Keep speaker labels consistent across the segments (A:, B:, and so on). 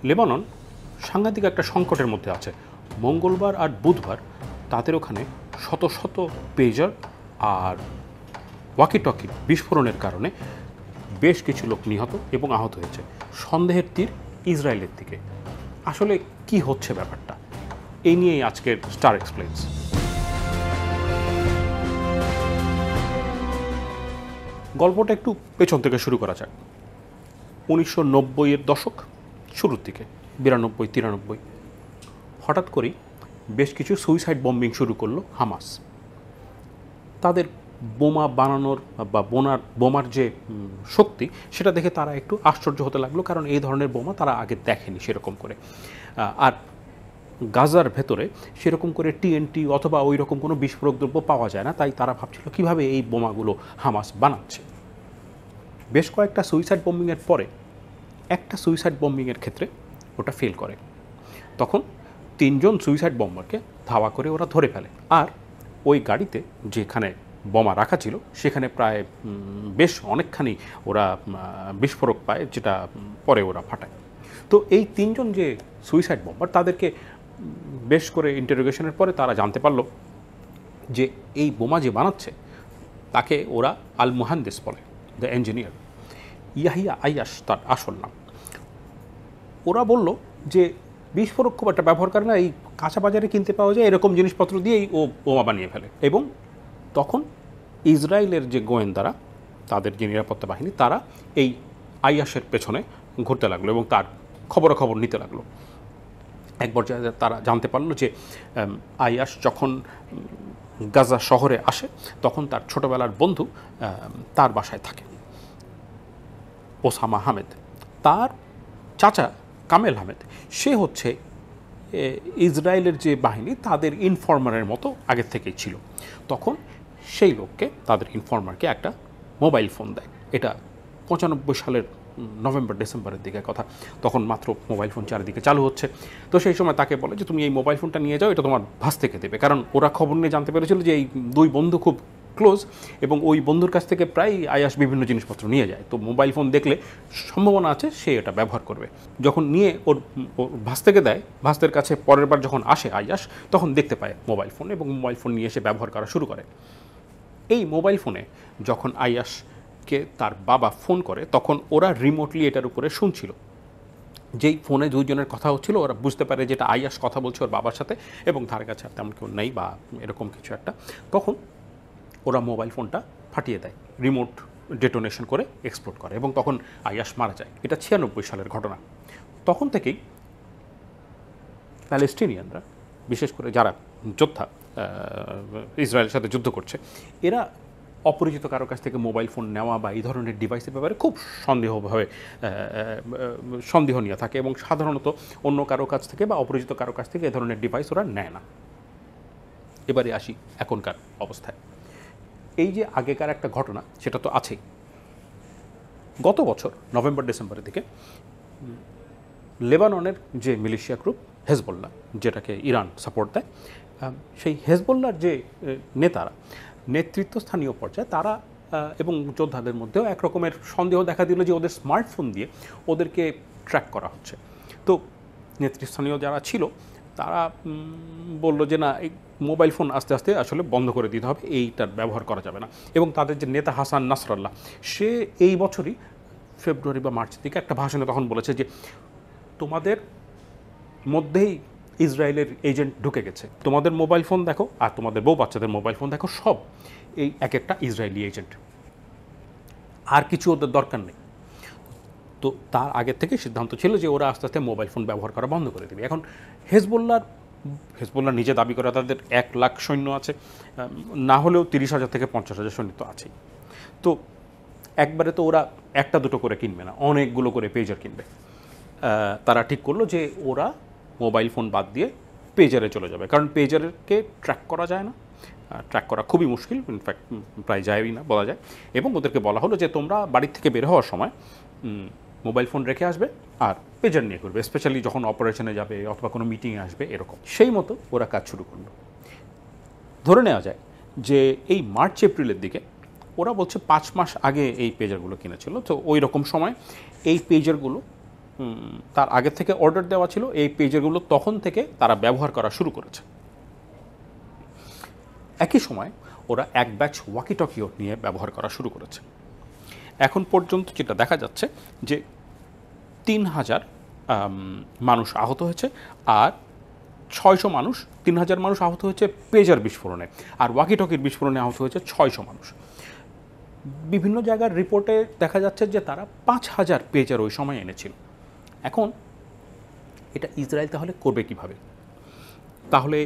A: Lebanon সাংঘাতিক একটা সংকটের মধ্যে আছে। মঙ্গলবার আর বুধবার তাদের ওখানে শত শত পেজার আর ওয়াকি টকি বিস্ফোরণের কারণে বেশ কিছু লোক নিহত এবং আহত হয়েছে। সন্দেহের তীর ইসরায়েলের দিকে। আসলে কি হচ্ছে ব্যাপারটা, এই নিয়েই আজকের স্টার এক্সপ্লেইনস। গল্পটা একটু পেছন থেকে শুরু করা যাক। 1990-এর দশক শুরুর দিকে, 92-93, হঠাৎ করেই বেশ কিছু সুইসাইড বম্বিং শুরু করলো হামাস। তাদের বোমা বানানোর বা বোমার যে শক্তি, সেটা দেখে তারা একটু আশ্চর্য হতে লাগলো, কারণ এই ধরনের বোমা তারা আগে দেখেনি সেরকম করে। আর গাজার ভেতরে সেরকম করে টিএনটি অথবা ওই রকম কোনো বিস্ফোরক দ্রব্য পাওয়া যায় না, তাই তারা ভাবছিল কীভাবে এই বোমাগুলো হামাস বানাচ্ছে। বেশ কয়েকটা সুইসাইড বম্বিংয়ের পরে একটা সুইসাইড বম্বিংয়ের ক্ষেত্রে ওটা ফেল করে। তখন 3 জন সুইসাইড বম্বারকে ধাওয়া করে ওরা ধরে ফেলে। আর ওই গাড়িতে যেখানে বোমা রাখা ছিল সেখানে প্রায় বেশ অনেকখানি ওরা বিস্ফোরক পায়, যেটা পরে ওরা ফাটায়। তো এই 3 জন যে সুইসাইড বম্বার, তাদেরকে বেশ করে ইন্টারোগেশনের পরে তারা জানতে পারল যে এই বোমা যে বানাচ্ছে তাকে ওরা আল মুহান্দিস বলে, দ্য ইঞ্জিনিয়ার। ইয়াহিয়া আইয়াস তার আসল নাম। ওরা বলল যে বিস্ফোরক খুব একটা ব্যবহার করে না, এই কাঁচা বাজারে কিনতে পাওয়া যায় এরকম জিনিসপত্র দিয়েই ও বোমা বানিয়ে ফেলে। এবং তখন ইসরায়েলের যে গোয়েন্দারা, তাদের যে নিরাপত্তা বাহিনী, তারা এই আইয়াসের পেছনে ঘুরতে লাগলো এবং তার খবরাখবর নিতে লাগলো। এক পর্যায়ে তারা জানতে পারলো যে আইয়াস যখন গাজা শহরে আসে তখন তার ছোটবেলার বন্ধু তার বাসায় থাকে, ওসামা আহমেদ। তার চাচা কামেল আহমেদ, সে হচ্ছে ইসরায়েলের যে বাহিনী তাদের ইনফরমারের মতো আগের থেকেই ছিল। তখন সেই লোককে, তাদের ইনফরমারকে একটা মোবাইল ফোন দেয়। এটা 95 সালের নভেম্বর ডিসেম্বরের দিকে কথা। তখন মাত্র মোবাইল ফোন চারিদিকে চালু হচ্ছে। তো সেই সময় তাকে বলে যে তুমি এই মোবাইল ফোনটা নিয়ে যাও, এটা তোমার ভাস্তেকে দেবে। কারণ ওরা খবর নিয়ে জানতে পেরেছিল যে এই 2 বন্ধু খুব ক্লোজ এবং ওই বন্ধুর কাছ থেকে প্রায় আয়াস বিভিন্ন জিনিসপত্র নিয়ে যায়। তো মোবাইল ফোন দেখলে সম্ভাবনা আছে সে এটা ব্যবহার করবে। যখন নিয়ে ওর ভাস্তেকে দেয়, ভাস্তের কাছে পরের বার যখন আসে আয়াস, তখন দেখতে পায় মোবাইল ফোন এবং মোবাইল ফোন নিয়ে এসে ব্যবহার করা শুরু করে। এই মোবাইল ফোনে যখন আয়াসকে তার বাবা ফোন করে, তখন ওরা রিমোটলি এটার উপরে শুনছিল। যেই ফোনে 2 জনের কথা হচ্ছিল, ওরা বুঝতে পারে যেটা আয়াস কথা বলছে ওর বাবার সাথে এবং তার কাছে আর তেমন কেউ নেই বা এরকম কিছু একটা। তখন ওরা মোবাইল ফোনটা ফাটিয়ে দেয়, রিমোট ডেটোনেশন করে এক্সপ্লোড করে এবং তখন আয়াস মারা যায়। এটা 96 সালের ঘটনা। তখন থেকেই প্যালেস্টিনিয়ানরা, বিশেষ করে যারা যোদ্ধা ইসরায়েলের সাথে যুদ্ধ করছে, এরা অপরিচিত কারো কাছ থেকে মোবাইল ফোন নেওয়া বা এই ধরনের ডিভাইসের ব্যাপারে খুব সন্দেহ নিয়ে থাকে এবং সাধারণত অন্য কারো কাছ থেকে বা অপরিচিত কারো কাছ থেকে এ ধরনের ডিভাইস ওরা নেয় না। এবারে আসি এখনকার অবস্থায়। এই যে আগেকার একটা ঘটনা, সেটা তো আছেই। গত বছর নভেম্বর ডিসেম্বরের দিকে লেবাননের যে মিলিশিয়া গ্রুপ হেজবোল্লাহ, যেটাকে ইরান সাপোর্ট দেয়, সেই হেজবোল্লার যে নেতারা, নেতৃত্বস্থানীয় পর্যায়ে তারা এবং যোদ্ধাদের মধ্যেও এক রকমের সন্দেহ দেখা দিল যে ওদের স্মার্টফোন দিয়ে ওদেরকে ট্র্যাক করা হচ্ছে। তো নেতৃস্থানীয় যারা ছিল তারা বলল যে না, এই মোবাইল ফোন আস্তে আস্তে আসলে বন্ধ করে দিতে হবে, এইটার ব্যবহার করা যাবে না। এবং তাদের যে নেতা হাসান নাসরাল্লাহ, সে এই বছরই ফেব্রুয়ারি বা মার্চের দিকে একটা ভাষণে তখন বলেছে যে তোমাদের মধ্যেই ইসরায়েলের এজেন্ট ঢুকে গেছে, তোমাদের মোবাইল ফোন দেখো আর তোমাদের বউ বাচ্চাদের মোবাইল ফোন দেখো, সব এই এক একটা ইসরায়েলি এজেন্ট, আর কিছু ওদের দরকার নেই। তো তার আগের থেকে সিদ্ধান্ত ছিল যে ওরা আস্তে আস্তে মোবাইল ফোন ব্যবহার করা বন্ধ করে দেবে। এখন হেজবোল্লাহ নিজে দাবি করে তাদের 1 লাখ সৈন্য আছে, না হলেও 30,000 থেকে 50,000 সৈন্য তো আছেই। তো একবারে তো ওরা একটা দুটো করে কিনবে না, অনেকগুলো করে পেজার কিনবে। তারা ঠিক করলো যে ওরা মোবাইল ফোন বাদ দিয়ে পেজারে চলে যাবে, কারণ পেজারকে ট্র্যাক করা যায় না, ট্র্যাক করা খুবই মুশকিল, ইনফ্যাক্ট প্রায় যায়ই না বলা যায়। এবং ওদেরকে বলা হলো যে তোমরা বাড়ির থেকে বের হওয়ার সময় মোবাইল ফোন রেখে আসবে আর পেজার নিয়ে করবে, স্পেশালি যখন অপারেশনে যাবে অথবা কোনো মিটিংয়ে আসবে এরকম। সেই মতো ওরা কাজ শুরু করলো। ধরে নেওয়া যায় যে এই মার্চ এপ্রিলের দিকে, ওরা বলছে 5 মাস আগে এই পেজারগুলো কিনেছিল। তো ওই রকম সময় এই পেজারগুলো তার আগে থেকে অর্ডার দেওয়া ছিল, এই পেজারগুলো তখন থেকে তারা ব্যবহার করা শুরু করেছে। একই সময় ওরা এক ব্যাচ ওয়াকিটকিও নিয়ে ব্যবহার করা শুরু করেছে। এখন পর্যন্ত যেটা দেখা যাচ্ছে যে 3000 মানুষ আহত হয়েছে, আর 600 মানুষ, 3000 মানুষ আহত হয়েছে পেজার বিস্ফোরণে, আর ওয়াকিটকির বিস্ফোরণে আহত হয়েছে 600 মানুষ। বিভিন্ন জায়গার রিপোর্টে দেখা যাচ্ছে যে তারা 5000 পেজার ওই সময় এনেছিল। এখন এটা ইসরায়েল তাহলে করবে কিভাবে? তাহলে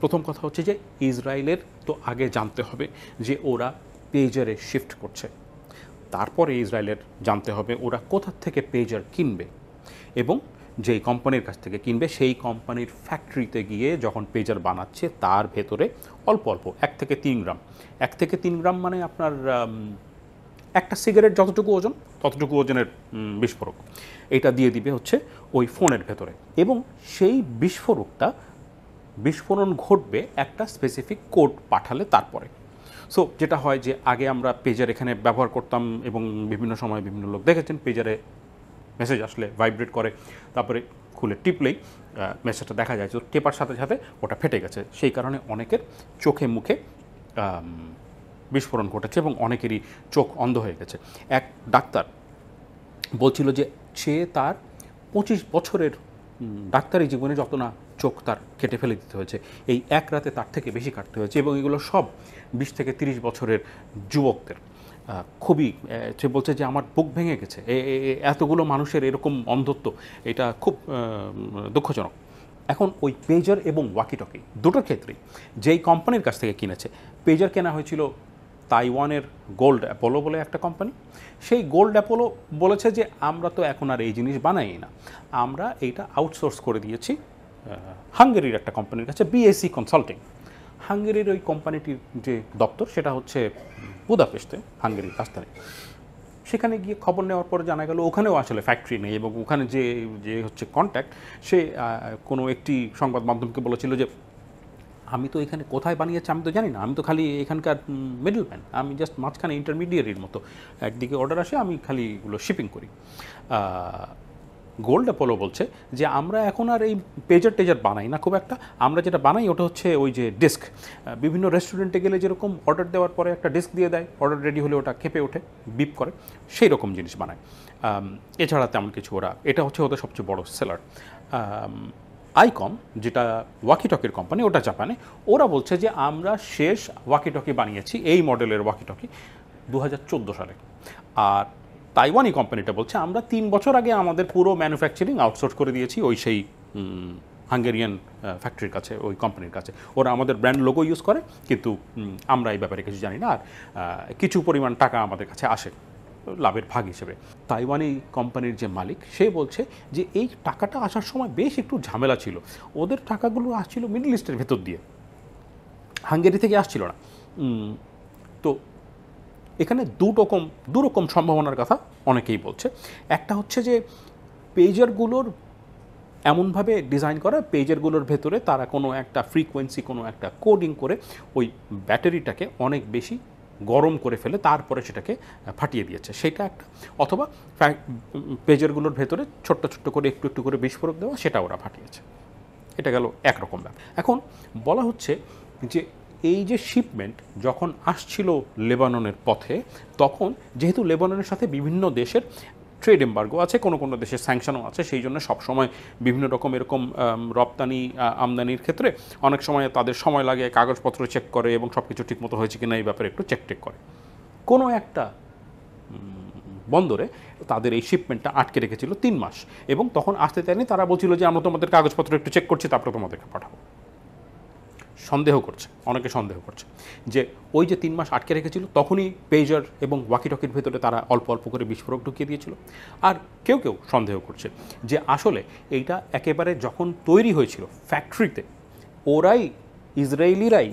A: প্রথম কথা হচ্ছে যে ইসরায়েলের তো আগে জানতে হবে যে ওরা পেজারে শিফট করছে, তারপরে ইসরায়েলের জানতে হবে ওরা কোথা থেকে পেজার কিনবে, এবং যেই কোম্পানির কাছ থেকে কিনবে সেই কোম্পানির ফ্যাক্টরিতে গিয়ে যখন পেজার বানাচ্ছে তার ভেতরে অল্প অল্প 1 থেকে 3 গ্রাম, 1 থেকে 3 গ্রাম মানে আপনার একটা সিগারেট যতটুকু ওজন ততটুকু ওজনের বিস্ফোরক, এটা দিয়ে দিবে হচ্ছে ওই ফোনের ভেতরে, এবং সেই বিস্ফোরণ ঘটবে একটা স্পেসিফিক কোড পাঠালে তারপরে। সো যেটা হয় যে আগে আমরা পেজার এখানে ব্যবহার করতাম, এবং বিভিন্ন সময় বিভিন্ন লোক দেখেছেন পেজারে মেসেজ আসলে ভাইব্রেট করে, তারপরে খুলে টিপলেই মেসেজটা দেখা যায়, তো টেপার সাথে সাথে ওটা ফেটে গেছে। সেই কারণে অনেকের চোখে মুখে বিস্ফোরণ ঘটেছে এবং অনেকেরই চোখ অন্ধ হয়ে গেছে। এক ডাক্তার বলছিল যে সে তার 25 বছরের ডাক্তারি জীবনে যত না চোখ তার কেটে ফেলে দিতে হয়েছে, এই এক রাতে তার থেকে বেশি কাটতে হয়েছে, এবং এগুলো সব 20 থেকে 30 বছরের যুবকদের। খুবই, সে বলছে যে আমার বুক ভেঙে গেছে, এতগুলো মানুষের এরকম অন্ধত্ব, এটা খুব দুঃখজনক। এখন ওই পেজার এবং ওয়াকিটকি দুটোর ক্ষেত্রেই যেই কোম্পানির কাছ থেকে কিনেছে, পেজার কেনা হয়েছিল তাইওয়ানের গোল্ড অ্যাপোলো বলে একটা কোম্পানি। সেই গোল্ড অ্যাপোলো বলেছে যে আমরা তো এখন আর এই জিনিস বানাই না, আমরা এইটা আউটসোর্স করে দিয়েছি হাঙ্গেরির একটা কোম্পানির কাছে, বিএসি কনসাল্টিং। হাঙ্গেরির ওই কোম্পানিটির যে দপ্তর সেটা হচ্ছে বুদাপেস্টে, হাঙ্গেরির রাজধানী। সেখানে গিয়ে খবর নেওয়ার পরে জানা গেল ওখানেও আসলে ফ্যাক্টরি নেই, এবং ওখানে যে যে হচ্ছে কন্ট্যাক্ট, সে কোনো একটি সংবাদ মাধ্যমকে বলেছিল যে আমি তো এখানে কোথায় বানিয়েছি আমি তো জানি না, আমি তো খালি এখানকার মিডল ম্যান, আমি জাস্ট মাঝখানে ইন্টারমিডিয়েটের মতো, একদিকে অর্ডার আসে আমি খালি এগুলো শিপিং করি। গোল্ড অ্যাপোলো বলছে যে আমরা এখন আর এই পেজার বানাই না খুব একটা, আমরা যেটা বানাই ওটা হচ্ছে ওই যে ডিস্ক, বিভিন্ন রেস্টুরেন্টে গেলে যেরকম অর্ডার দেওয়ার পরে একটা ডিস্ক দিয়ে দেয়, অর্ডার রেডি হলে ওটা কেঁপে ওঠে, বিপ করে, সেই রকম জিনিস বানায়। এছাড়া তেমন কিছু ওরা, এটা হচ্ছে ওদের সবচেয়ে বড় সেলার। আইকম যেটা ওয়াকিটকির কোম্পানি, ওটা জাপানে, ওরা বলছে যে আমরা শেষ ওয়াকিটকি বানিয়েছি এই মডেলের ওয়াকিটকি 2014 সালে। আর তাইওয়ানি কোম্পানিটা বলছে আমরা 3 বছর আগে আমাদের পুরো ম্যানুফ্যাকচারিং আউটসোর্স করে দিয়েছি ওই সেই হাঙ্গেরিয়ান ফ্যাক্টরির কাছে, ওই কোম্পানির কাছে। ওরা আমাদের ব্র্যান্ড লোগো ইউজ করে, কিন্তু আমরা এই ব্যাপারে কিছু জানি না, আর কিছু পরিমাণ টাকা আমাদের কাছে আসে লাভের ভাগ হিসেবে। তাইওয়ানি কোম্পানির যে মালিক, সে বলছে যে এই টাকাটা আসার সময় বেশ একটু ঝামেলা ছিল, ওদের টাকাগুলো আসছিল মিডল ইস্টের ভেতর দিয়ে, হাঙ্গেরি থেকে আসছিল না। তো এখানে দুরকম সম্ভাবনার কথা অনেকেই বলছে। একটা হচ্ছে যে পেজারগুলোর এমনভাবে ডিজাইন করা, পেজারগুলোর ভেতরে তারা কোনো একটা ফ্রিকোয়েন্সি, কোনো একটা কোডিং করে ওই ব্যাটারিটাকে অনেক বেশি গরম করে ফেলে তারপরে সেটাকে ফাটিয়ে দিয়েছে, সেটা একটা। অথবা পেজারগুলোর ভেতরে ছোট্ট ছোট্ট করে একটু একটু করে বিস্ফোরক দেওয়া, সেটা ওরা ফাটিয়েছে। এটা গেল একরকম ব্যাপার। এখন বলা হচ্ছে যে এই যে শিপমেন্ট যখন আসছিল লেবাননের পথে, তখন যেহেতু লেবাননের সাথে বিভিন্ন দেশের ট্রেড এম্বার্গো আছে, কোনো কোনো দেশের স্যাংশনও আছে, সেই জন্য সবসময় বিভিন্ন রকম এরকম রপ্তানি আমদানির ক্ষেত্রে অনেক সময় তাদের সময় লাগে, কাগজপত্র চেক করে এবং সব কিছু ঠিকমতো হয়েছে কিনা এই ব্যাপারে একটু চেক করে। কোনো একটা বন্দরে তাদের এই শিপমেন্টটা আটকে রেখেছিল 3 মাস, এবং তখন আসতে চায়নি, তারা বলছিল যে আমরা তোমাদের কাগজপত্র একটু চেক করছি, তারপরে তোমাদেরকে পাঠাবো। অনেকে সন্দেহ করছে যে ওই যে 3 মাস আটকে রেখেছিল, তখনই পেজার এবং ওয়াকিটকির ভেতরে তারা অল্প অল্প করে বিস্ফোরক ঢুকিয়ে দিয়েছিল। আর কেউ কেউ সন্দেহ করছে যে আসলে এইটা একেবারে যখন তৈরি হয়েছিল ফ্যাক্টরিতে, ইসরায়েলিরাই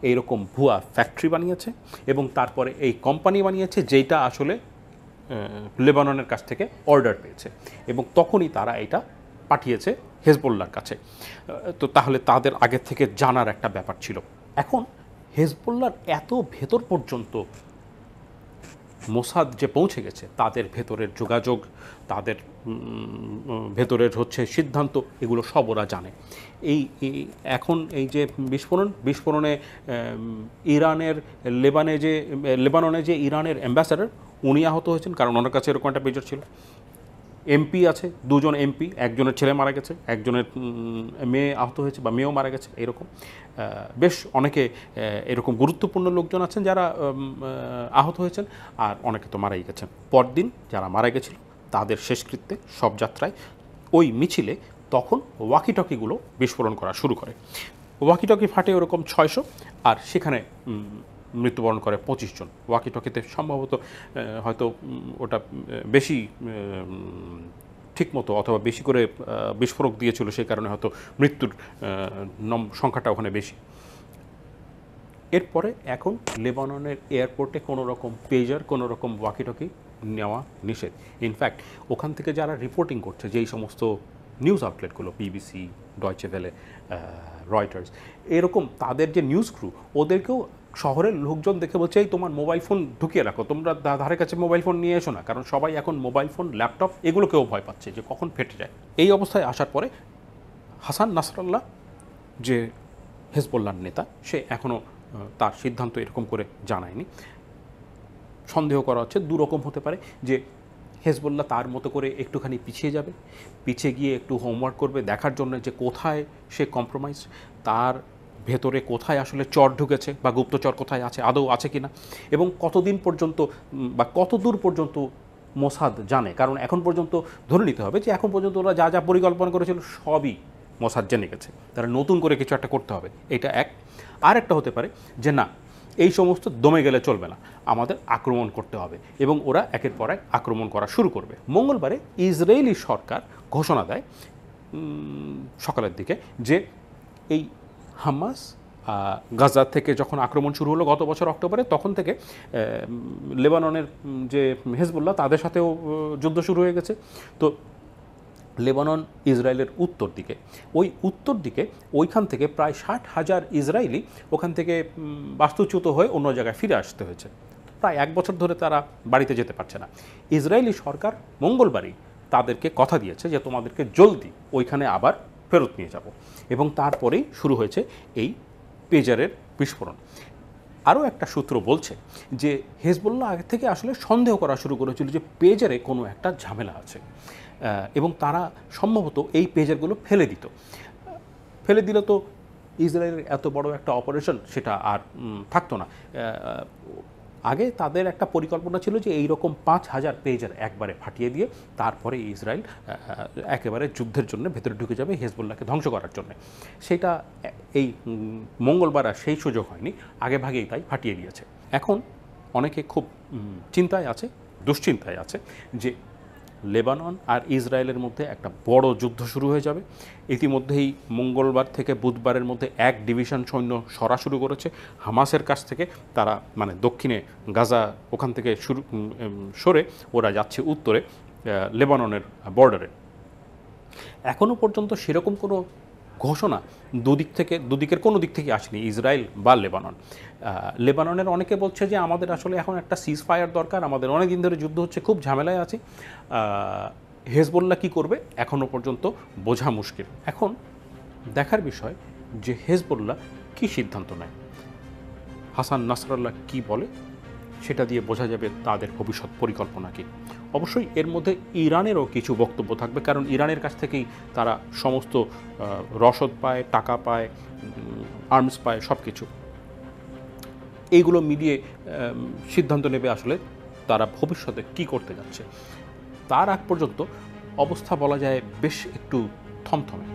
A: এইরকম ভুয়া ফ্যাক্টরি বানিয়েছে, এবং তারপরে এই কোম্পানি বানিয়েছে যেটা আসলে লেবাননের কাছ থেকে অর্ডার পেয়েছে, এবং তখনই তারা এটা পাঠিয়েছে হেজবোল্লার কাছে। তো তাহলে তাদের আগের থেকে জানার একটা ব্যাপার ছিল। এখন হেজবোল্লার এত ভেতর পর্যন্ত মোসাদ যে পৌঁছে গেছে তাদের ভেতরের যোগাযোগ, তাদের ভেতরের হচ্ছে সিদ্ধান্ত, এগুলো সব ওরা জানে। এখন এই যে বিস্ফোরণে লেবাননে যে ইরানের অ্যাম্বাসাডার উনি আহত হয়েছেন, কারণ ওনার কাছে এরকম একটা পেজার ছিল। এমপি আছে, দুজন এমপি, একজনের ছেলে মারা গেছে, একজনের মেয়ে আহত হয়েছে বা মেয়েও মারা গেছে। এরকম বেশ অনেকে এরকম গুরুত্বপূর্ণ লোকজন আছেন যারা আহত হয়েছেন, আর অনেকে তো মারাই গেছেন। পরদিন যারা মারা গেছিল তাদের শেষকৃত্যে শবযাত্রায় ওই মিছিলে তখন ওয়াকিটকিগুলো বিস্ফোরণ করা শুরু করে। ওয়াকিটকি ফাটে ওরকম 600, আর সেখানে মৃত্যুবরণ করে 25 জন। ওয়াকিটকিতে সম্ভবত হয়তো ওটা বেশি ঠিকমতো অথবা বেশি করে বিস্ফোরক দিয়েছিল, সেই কারণে হয়তো মৃত্যুর সংখ্যাটা ওখানে বেশি। এরপরে এখন লেবাননের এয়ারপোর্টে কোনো রকম পেজার, কোনো রকম ওয়াকিটকি নেওয়া নিষেধ। ইনফ্যাক্ট ওখান থেকে যারা রিপোর্টিং করছে, যেই সমস্ত নিউজ আউটলেটগুলো, বিবিসি, ডয়চে ভেলে, রয়টার্স, এরকম তাদের যে নিউজ ক্রু, ওদেরকেও শহরের লোকজন দেখে বলছে এই তোমার মোবাইল ফোন ঢুকিয়ে রাখো, তোমরা ধারে কাছে মোবাইল ফোন নিয়ে এসো না, কারণ সবাই এখন মোবাইল ফোন, ল্যাপটপ এগুলোকেও ভয় পাচ্ছে যে কখন ফেটে যায়। এই অবস্থায় আসার পরে হাসান নাসরাল্লাহ যে হেজবুল্লাহর নেতা, সে এখনও তার সিদ্ধান্ত এরকম করে জানায়নি। সন্দেহ করা হচ্ছে দুরকম হতে পারে, যে হেজবুল্লাহ তার মতো করে একটুখানি পিছিয়ে যাবে, পিছিয়ে গিয়ে একটু হোমওয়ার্ক করবে দেখার জন্য যে কোথায় সে কম্প্রোমাইজ, তার ভেতরে কোথায় আসলে চর ঢুকেছে বা গুপ্তচর কোথায় আছে, আদৌ আছে কি না, এবং কতদিন পর্যন্ত বা কত দূর পর্যন্ত মোসাদ জানে। কারণ এখন পর্যন্ত ধরে নিতে হবে যে এখন পর্যন্ত ওরা যা যা পরিকল্পনা করেছিল সবই মোসাদ জেনে গেছে, তারা নতুন করে কিছু একটা করতে হবে। এটা এক। আর একটা হতে পারে যে না, এই সমস্ত দমে গেলে চলবে না, আমাদের আক্রমণ করতে হবে, এবং ওরা একের পর এক আক্রমণ করা শুরু করবে। মঙ্গলবারে ইসরায়েলি সরকার ঘোষণা দেয় সকালের দিকে যে এই হামাস গাজা থেকে যখন আক্রমণ শুরু হলো গত বছর অক্টোবরে, তখন থেকে লেবাননের যে হেজবুল্লাহ তাদের সাথেও যুদ্ধ শুরু হয়ে গেছে। তো লেবানন ইসরায়েলের উত্তর দিকে, ওই উত্তর দিকে ওইখান থেকে প্রায় 60,000 ইসরায়েলি ওখান থেকে বাস্তুচ্যুত হয়ে অন্য জায়গায় ফিরে আসতে হয়েছে। প্রায় 1 বছর ধরে তারা বাড়িতে যেতে পারছে না। ইসরায়েলি সরকার মঙ্গলবারই তাদেরকে কথা দিয়েছে যে তোমাদেরকে জলদি ওইখানে আবার ফেরত নিয়ে যাব, এবং তারপরেই শুরু হয়েছে এই পেজারের বিস্ফোরণ। আরও একটা সূত্র বলছে যে হেজবুল্লাহ আগে থেকে আসলে সন্দেহ করা শুরু করেছিল যে পেজারে কোনো একটা ঝামেলা আছে, এবং তারা সম্ভবত এই পেজারগুলো ফেলে দিলে তো ইসরায়েলের এত বড় একটা অপারেশন সেটা আর থাকতো না। আগে তাদের একটা পরিকল্পনা ছিল যে এই রকম 5,000 পেজার একবারে ফাটিয়ে দিয়ে তারপরে ইসরায়েল একেবারে যুদ্ধের জন্য ভেতরে ঢুকে যাবে হেজবুল্লাহকে ধ্বংস করার জন্য। সেটা এই মঙ্গলবার আর সেই সুযোগ হয়নি, আগে ভাগেই তাই ফাটিয়ে দিয়েছে। এখন অনেকে খুব চিন্তায় আছে, দুশ্চিন্তায় আছে যে লেবানন আর ইসরায়েলের মধ্যে একটা বড় যুদ্ধ শুরু হয়ে যাবে। ইতিমধ্যেই মঙ্গলবার থেকে বুধবারের মধ্যে 1 ডিভিশন সৈন্য সরা শুরু করেছে হামাসের কাছ থেকে। তারা মানে দক্ষিণে গাজা ওখান থেকে সরে ওরা যাচ্ছে উত্তরে লেবাননের বর্ডারে। এখনও পর্যন্ত সেরকম কোনো ঘোষণা দুদিকের কোনো দিক থেকে আসেনি, ইসরায়েল বা লেবানন। লেবাননের অনেকে বলছে যে আমাদের আসলে এখন একটা সিজ ফায়ার দরকার, আমাদের অনেক দিন ধরে যুদ্ধ হচ্ছে, খুব ঝামেলায় আছি। হেজবুল্লাহ কী করবে এখনও পর্যন্ত বোঝা মুশকিল। এখন দেখার বিষয় যে হেজবুল্লাহ কী সিদ্ধান্ত নেয়, হাসান নাসরাল্লাহ কী বলে, সেটা দিয়ে বোঝা যাবে তাদের ভবিষ্যৎ পরিকল্পনা কী। অবশ্যই এর মধ্যে ইরানেরও কিছু বক্তব্য থাকবে, কারণ ইরানের কাছ থেকেই তারা সমস্ত রসদ পায়, টাকা পায়, আর্মস পায়, সব কিছু। এইগুলো মিলিয়ে সিদ্ধান্ত নেবে আসলে তারা ভবিষ্যতে কী করতে যাচ্ছে। তার আগ পর্যন্ত অবস্থা বলা যায় বেশ একটু থমথমে।